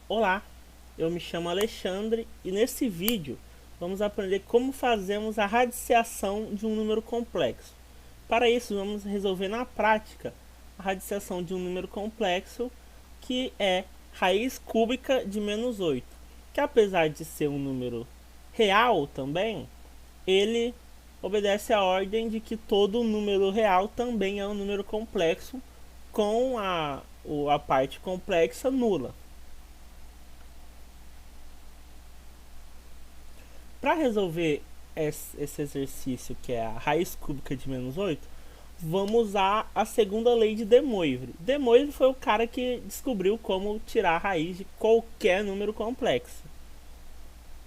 Olá, eu me chamo Alexandre e nesse vídeo vamos aprender como fazemos a radiciação de um número complexo. Para isso vamos resolver na prática a radiciação de um número complexo que é raiz cúbica de menos 8, que apesar de ser um número real também, ele obedece à ordem de que todo número real também é um número complexo com a parte complexa nula. Para resolver esse exercício, que é a raiz cúbica de menos 8, vamos usar a segunda lei de De Moivre. De Moivre foi o cara que descobriu como tirar a raiz de qualquer número complexo.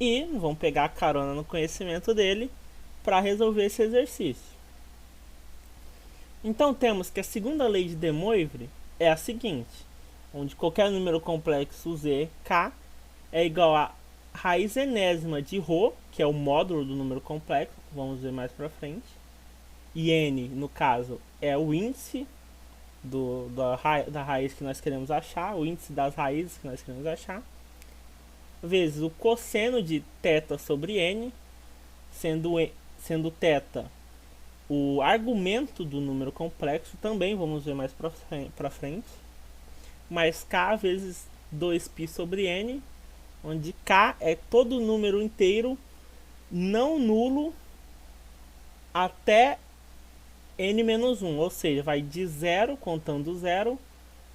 E vamos pegar a carona no conhecimento dele para resolver esse exercício. Então temos que a segunda lei de De Moivre é a seguinte, onde qualquer número complexo z, k, é igual a raiz enésima de ρ, que é o módulo do número complexo, vamos ver mais para frente, e n, no caso, é o índice da raiz que nós queremos achar, o índice das raízes que nós queremos achar, vezes o cosseno de θ sobre n, sendo θ o argumento do número complexo, também vamos ver mais para frente, mais k vezes 2π sobre n, onde k é todo número inteiro não nulo até n-1, ou seja, vai de 0, contando 0,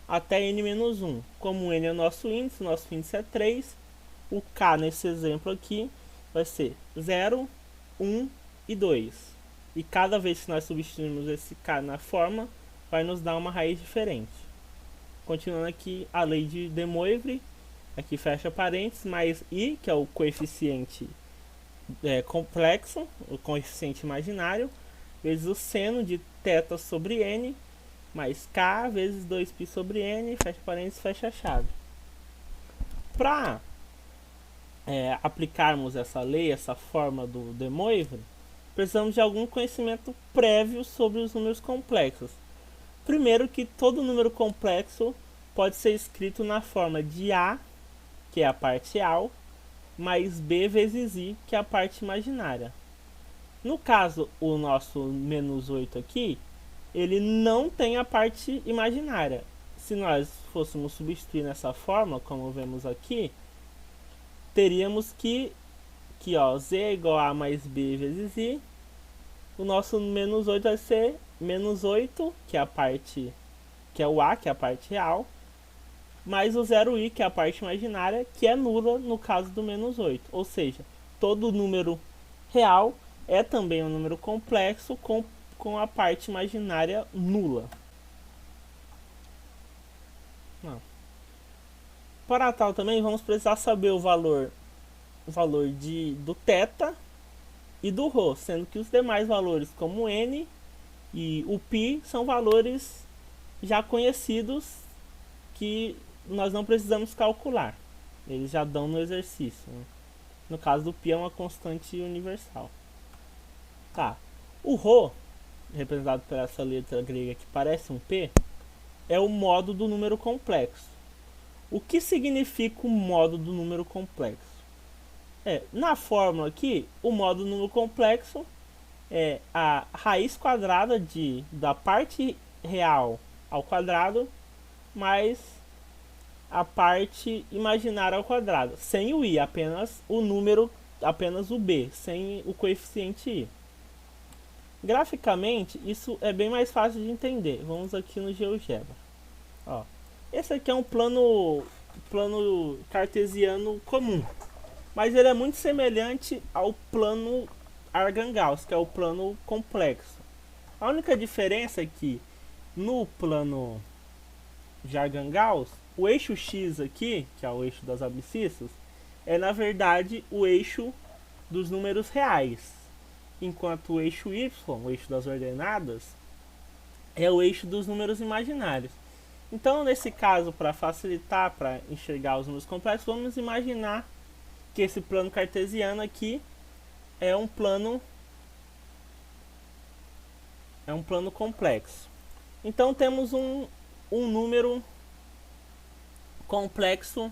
até n-1. Como n é nosso índice é 3, o k nesse exemplo aqui vai ser 0, 1 e 2. E cada vez que nós substituirmos esse k na forma, vai nos dar uma raiz diferente. Continuando aqui a lei de De Moivre, aqui fecha parênteses, mais i, que é o coeficiente complexo, o coeficiente imaginário, vezes o seno de θ sobre n, mais k vezes 2π sobre n, fecha parênteses, fecha a chave. Para aplicarmos essa lei, essa forma do De Moivre, precisamos de algum conhecimento prévio sobre os números complexos. Primeiro, que todo número complexo pode ser escrito na forma de a, que é a parte real, mais b vezes i, que é a parte imaginária. No caso, o nosso menos 8 aqui, ele não tem a parte imaginária. Se nós fôssemos substituir nessa forma, como vemos aqui, teríamos que ó, z é igual a mais b vezes i. O nosso menos 8 vai ser menos 8, que é a parte, que é o a, que é a parte real, mais o 0i, que é a parte imaginária, que é nula no caso do menos 8. Ou seja, todo número real é também um número complexo com a parte imaginária nula. Não. Para tal também vamos precisar saber o valor do θ e do ρ, sendo que os demais valores, como n e o π, são valores já conhecidos que nós não precisamos calcular. Eles já dão no exercício. Né? No caso do π é uma constante universal. Tá. O ρ, representado por essa letra grega que parece um P, é o modo do número complexo. O que significa o modo do número complexo? Na fórmula aqui, o modo do número complexo é a raiz quadrada da parte real ao quadrado mais a parte imaginária ao quadrado, sem o i, apenas o número, apenas o b, sem o coeficiente i. Graficamente, isso é bem mais fácil de entender. Vamos aqui no GeoGebra. Ó, esse aqui é um plano cartesiano comum, mas ele é muito semelhante ao plano Argand-Gauss, que é o plano complexo. A única diferença é que no plano de Argand-Gauss, o eixo x aqui, que é o eixo das abscissas, é na verdade o eixo dos números reais, enquanto o eixo y, o eixo das ordenadas, é o eixo dos números imaginários. Então, nesse caso, para facilitar, para enxergar os números complexos, vamos imaginar que esse plano cartesiano aqui é um plano complexo. Então temos um número complexo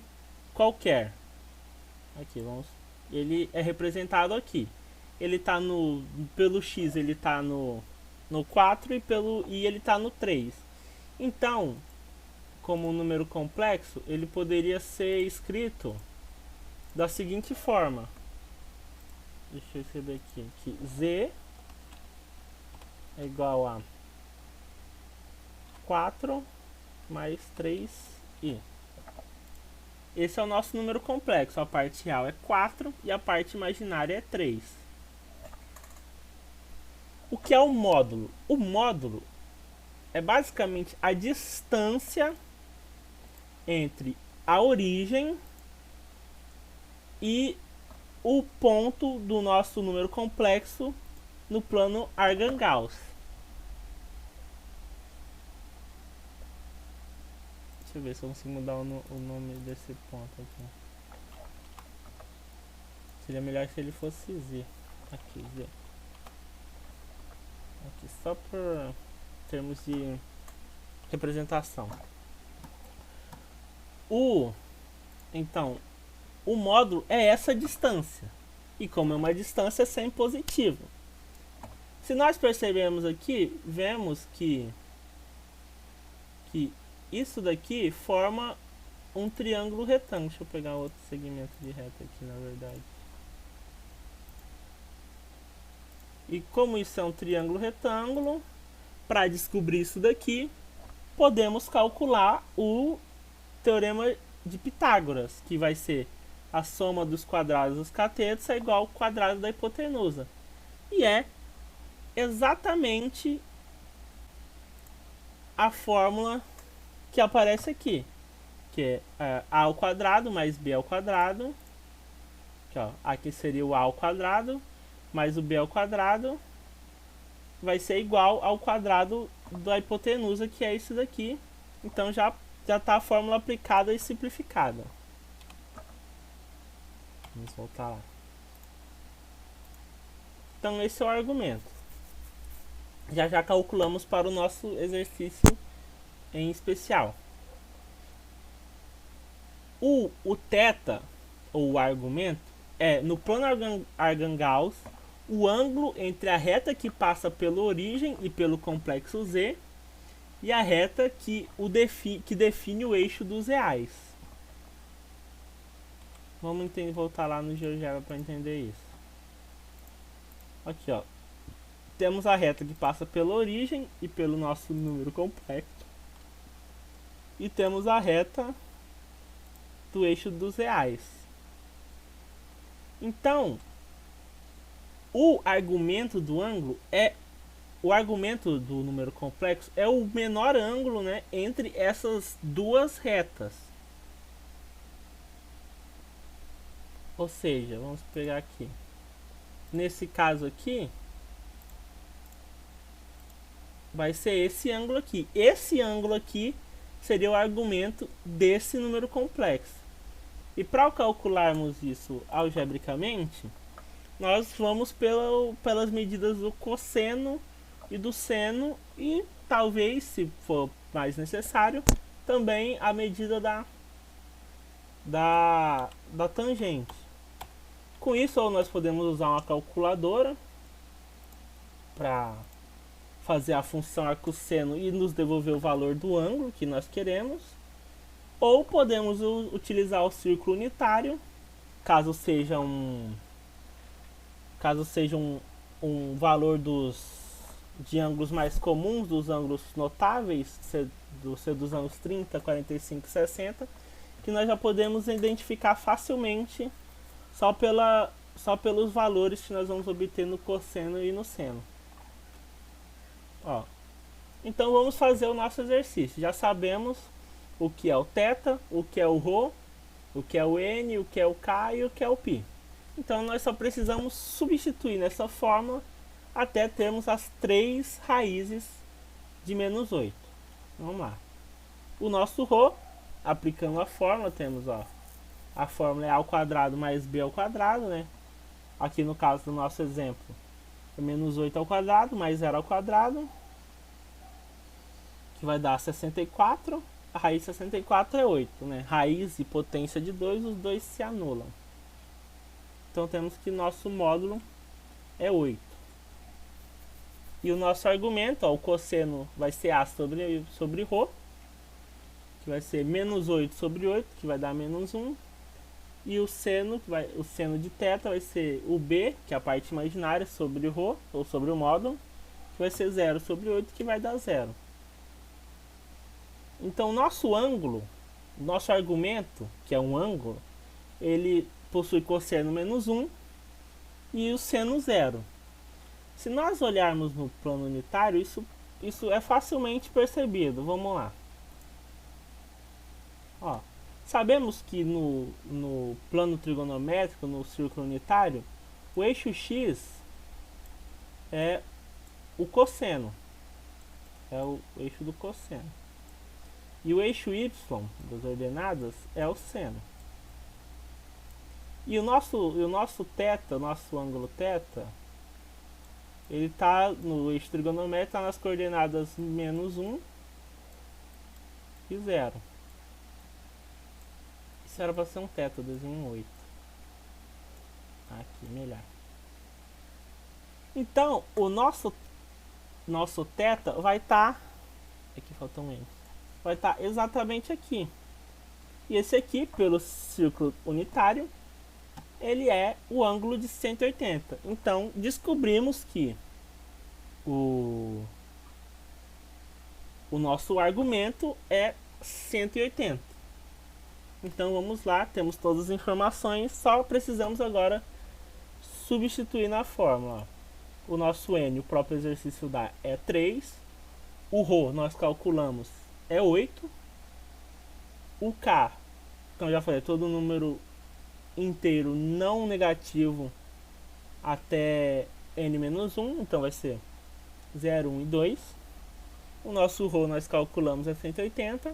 qualquer. Aqui, ele é representado aqui. Ele tá pelo x ele tá no 4 e pelo y ele tá no 3. Então, como um número complexo, ele poderia ser escrito da seguinte forma. Deixa eu escrever aqui, que z é igual a 4 mais 3i. Esse é o nosso número complexo. A parte real é 4 e a parte imaginária é 3. O que é o módulo? O módulo é basicamente a distância entre a origem e o ponto do nosso número complexo no plano Argand-Gauss. Deixa eu ver se eu consigo mudar o nome desse ponto aqui. Seria melhor se ele fosse Z. Aqui, Z. Aqui, só por termos de representação. Então, o módulo é essa distância. E como é uma distância, é sempre positivo. Se nós percebermos aqui, vemos que isso daqui forma um triângulo retângulo. Deixa eu pegar outro segmento de reta aqui, na verdade. E como isso é um triângulo retângulo, para descobrir isso daqui, podemos calcular o teorema de Pitágoras, que vai ser a soma dos quadrados dos catetos é igual ao quadrado da hipotenusa. E é exatamente a fórmula que aparece aqui, que é a ao quadrado mais b ao quadrado. Aqui, ó, aqui seria o a ao quadrado mais o b ao quadrado vai ser igual ao quadrado da hipotenusa, que é isso daqui. Então já está a fórmula aplicada e simplificada. Vamos voltar lá. Então esse é o argumento. Já calculamos para o nosso exercício em especial. O θ, ou o argumento, é no plano Argand-Gauss o ângulo entre a reta que passa pela origem e pelo complexo Z e a reta que define o eixo dos reais. Vamos voltar lá no GeoGebra para entender isso. Aqui, ó. Temos a reta que passa pela origem e pelo nosso número complexo. E temos a reta do eixo dos reais. Então, o argumento do ângulo é o argumento do número complexo é o menor ângulo, né, entre essas duas retas. Ou seja, vamos pegar aqui. Nesse caso aqui, vai ser esse ângulo aqui. Esse ângulo aqui seria o argumento desse número complexo. E para calcularmos isso algebricamente, nós vamos pelas medidas do cosseno e do seno e talvez, se for mais necessário, também a medida da tangente. Com isso, ou nós podemos usar uma calculadora para fazer a função arcosseno e nos devolver o valor do ângulo que nós queremos, ou podemos utilizar o círculo unitário, caso seja um valor de ângulos mais comuns, dos ângulos notáveis, dos ângulos 30, 45 e 60, que nós já podemos identificar facilmente só pelos valores que nós vamos obter no cosseno e no seno. Ó. Então vamos fazer o nosso exercício. Já sabemos o que é o θ, o que é o ρ, o que é o n, o que é o k e o que é o π. Então nós só precisamos substituir nessa fórmula até termos as 3 raízes de menos 8. Vamos lá. O nosso ρ, aplicando a fórmula, temos, ó, a fórmula é a ao quadrado mais b ao quadrado, né? Aqui no caso do nosso exemplo, é menos 8 ao quadrado mais 0 ao quadrado, que vai dar 64. a raiz de 64 é 8, né? Raiz e potência de 2, os dois se anulam. Então temos que nosso módulo é 8. E o nosso argumento, ó, o cosseno vai ser A sobre Rho, que vai ser menos 8 sobre 8, que vai dar menos 1. E o seno de θ vai ser o B, que é a parte imaginária, sobre Rho, ou sobre o módulo, que vai ser 0 sobre 8, que vai dar 0. Então, nosso ângulo, nosso argumento, que é um ângulo, ele possui cosseno menos 1 e o seno 0. Se nós olharmos no plano unitário, isso é facilmente percebido. Vamos lá. Ó, sabemos que no plano trigonométrico, no círculo unitário, o eixo x é o cosseno. É o eixo do cosseno. E o eixo y das ordenadas é o seno. E o nosso θ, o nosso ângulo θ, ele está no eixo trigonométrico, está nas coordenadas menos 1 e 0. Isso era para ser um θ, desenho 8. Aqui, melhor. Então, o nosso θ vai estar... aqui faltou um N. Vai estar exatamente aqui. E esse aqui, pelo círculo unitário, ele é o ângulo de 180. Então, descobrimos que o nosso argumento é 180. Então, vamos lá, temos todas as informações, só precisamos agora substituir na fórmula. O nosso N, o próprio exercício dá, é 3. O Rho, nós calculamos, é 8. O K, então já falei, todo número inteiro não negativo até n-1, então vai ser 0, 1 e 2. O nosso Rho nós calculamos é 180.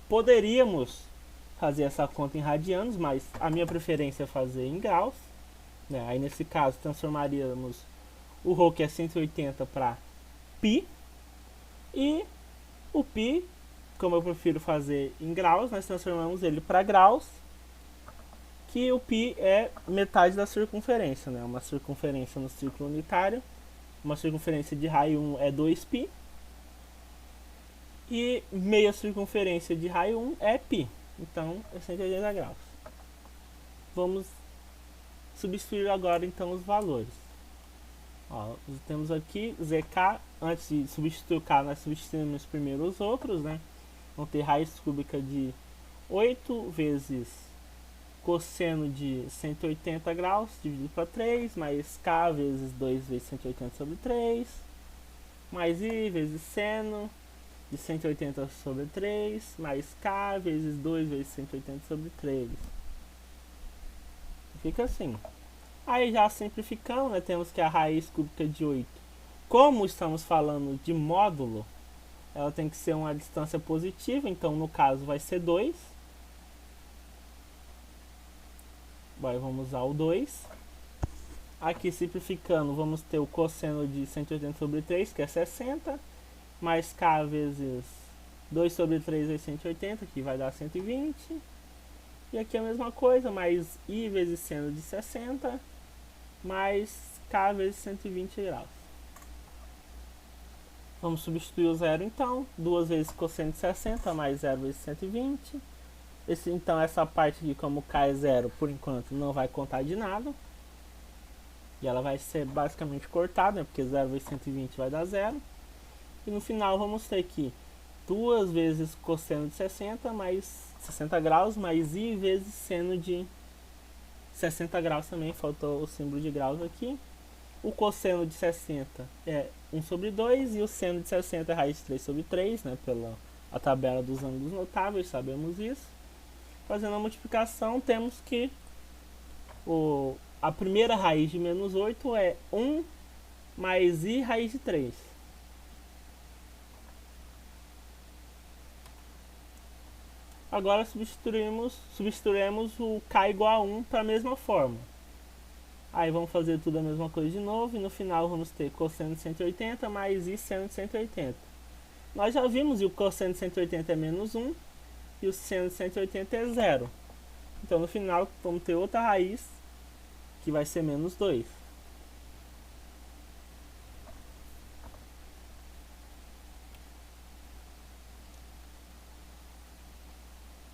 Poderíamos fazer essa conta em radianos, mas a minha preferência é fazer em graus, né? Aí nesse caso transformaríamos o Rho, que é 180, para π. E o π, como eu prefiro fazer em graus, nós transformamos ele para graus, que o π é metade da circunferência, né? Uma circunferência no círculo unitário, uma circunferência de raio 1 é 2π, e meia circunferência de raio 1 é π, então é 180 graus. Vamos substituir agora então os valores. Ó, temos aqui zk, antes de substituir o k, nós substituímos primeiro os outros, né? Vão ter raiz cúbica de 8 vezes cosseno de 180 graus dividido para 3, mais k vezes 2 vezes 180 sobre 3, mais i vezes seno de 180 sobre 3, mais k vezes 2 vezes 180 sobre 3. Fica assim. Aí já simplificando, né, temos que a raiz cúbica de 8, como estamos falando de módulo, ela tem que ser uma distância positiva, então no caso vai ser 2. Vamos usar o 2. Aqui simplificando, vamos ter o cosseno de 180 sobre 3, que é 60, mais k vezes 2 sobre 3 vezes 180, que vai dar 120. E aqui a mesma coisa, mais i vezes seno de 60, mais k vezes 120 graus. Vamos substituir o zero então, 2 vezes cosseno de 60, mais 0 vezes 120. Então essa parte aqui, como k é 0, por enquanto não vai contar de nada. E ela vai ser basicamente cortada, né, porque 0 vezes 120 vai dar 0. E no final vamos ter aqui 2 vezes cosseno de 60, mais 60 graus, mais i vezes seno de 60 graus também, faltou o símbolo de graus aqui. O cosseno de 60 é 1 sobre 2 e o seno de 60 é raiz de 3 sobre 3, né, pela a tabela dos ângulos notáveis, sabemos isso. Fazendo a multiplicação, temos que a primeira raiz de menos 8 é 1 mais i raiz de 3. Agora substituiremos o k igual a 1 para a mesma forma. Aí vamos fazer tudo a mesma coisa de novo e no final vamos ter cosseno de 180 mais i seno de 180. Nós já vimos, e o cosseno de 180 é menos 1 e o seno de 180 é 0. Então no final vamos ter outra raiz que vai ser menos 2.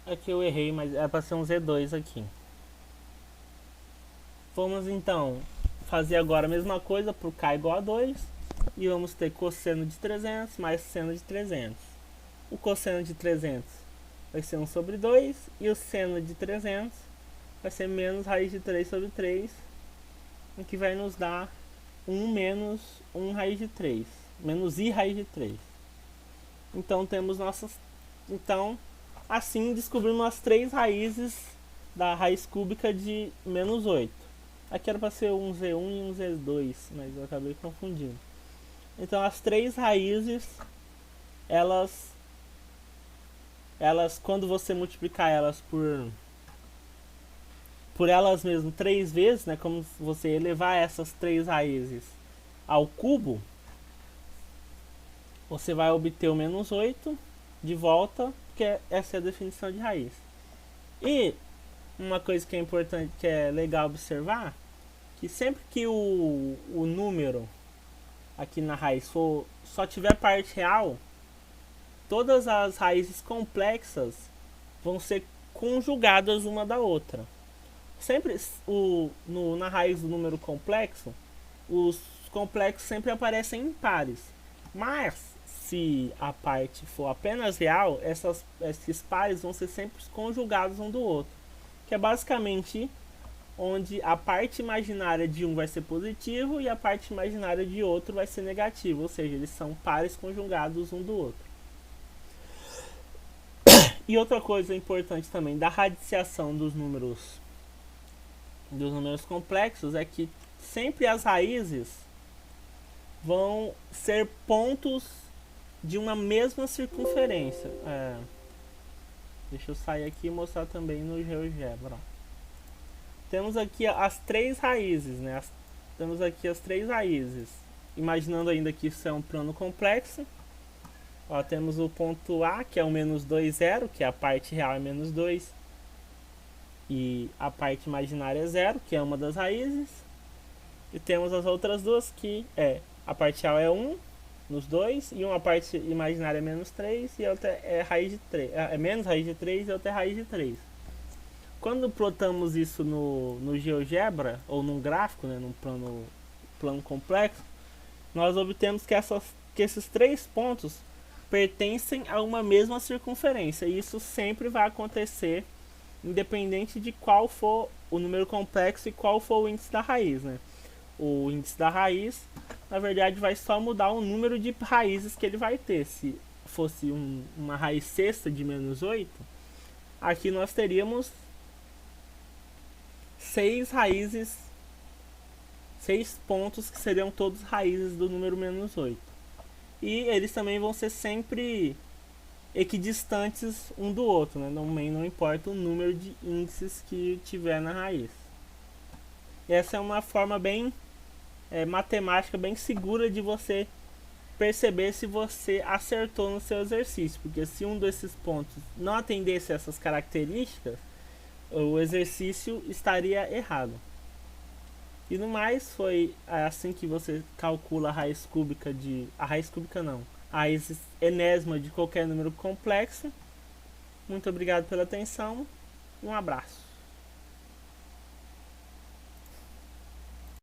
Aqui eu errei, mas é para ser um Z2 aqui. Vamos então fazer agora a mesma coisa para o K igual a 2. E vamos ter cosseno de 300 mais seno de 300. O cosseno de 300 vai ser 1 sobre 2. E o seno de 300 vai ser menos raiz de 3 sobre 3. O que vai nos dar 1 menos 1 raiz de 3. Menos I raiz de 3. Então temos nossas... Então, assim descobrimos as 3 raízes da raiz cúbica de menos 8. Aqui era para ser um Z1 e um Z2, mas eu acabei confundindo. Então as 3 raízes, elas quando você multiplicar elas por elas mesmas 3 vezes, né, como você elevar essas 3 raízes ao cubo, você vai obter o menos 8 de volta, porque essa é a definição de raiz. E uma coisa que é importante, que é legal observar, que sempre que o número aqui na raiz só tiver parte real, todas as raízes complexas vão ser conjugadas uma da outra. Sempre na raiz do número complexo, os complexos sempre aparecem em pares. Mas se a parte for apenas real, esses pares vão ser sempre conjugados um do outro. Que é basicamente onde a parte imaginária de um vai ser positivo e a parte imaginária de outro vai ser negativo. Ou seja, eles são pares conjugados um do outro. E outra coisa importante também da radiciação dos números complexos é que sempre as raízes vão ser pontos de uma mesma circunferência. Deixa eu sair aqui e mostrar também no GeoGebra. Temos aqui as 3 raízes, né? Temos aqui as 3 raízes. Imaginando ainda que isso é um plano complexo. Ó, temos o ponto A, que é o menos 2, 0, que a parte real é menos 2. E a parte imaginária é 0, que é uma das raízes. E temos as outras duas, que a parte real é 1 nos dois, e uma parte imaginária é menos 3, e a outra é raiz de 3. É menos raiz de 3 e a outra é raiz de 3. Quando plotamos isso no GeoGebra, ou num gráfico, né, num plano complexo, nós obtemos que esses 3 pontos pertencem a uma mesma circunferência. E isso sempre vai acontecer, independente de qual for o número complexo e qual for o índice da raiz, né? O índice da raiz, na verdade, vai só mudar o número de raízes que ele vai ter. Se fosse uma raiz sexta de menos 8, aqui nós teríamos 6 raízes, 6 pontos que seriam todos raízes do número menos 8. E eles também vão ser sempre equidistantes um do outro, né? Não importa o número de índices que tiver na raiz. Essa é uma forma bem matemática, bem segura de você perceber se você acertou no seu exercício, porque se um desses pontos não atendesse a essas características, o exercício estaria errado. E no mais, foi assim que você calcula a raiz cúbica a raiz enésima de qualquer número complexo. Muito obrigado pela atenção, um abraço.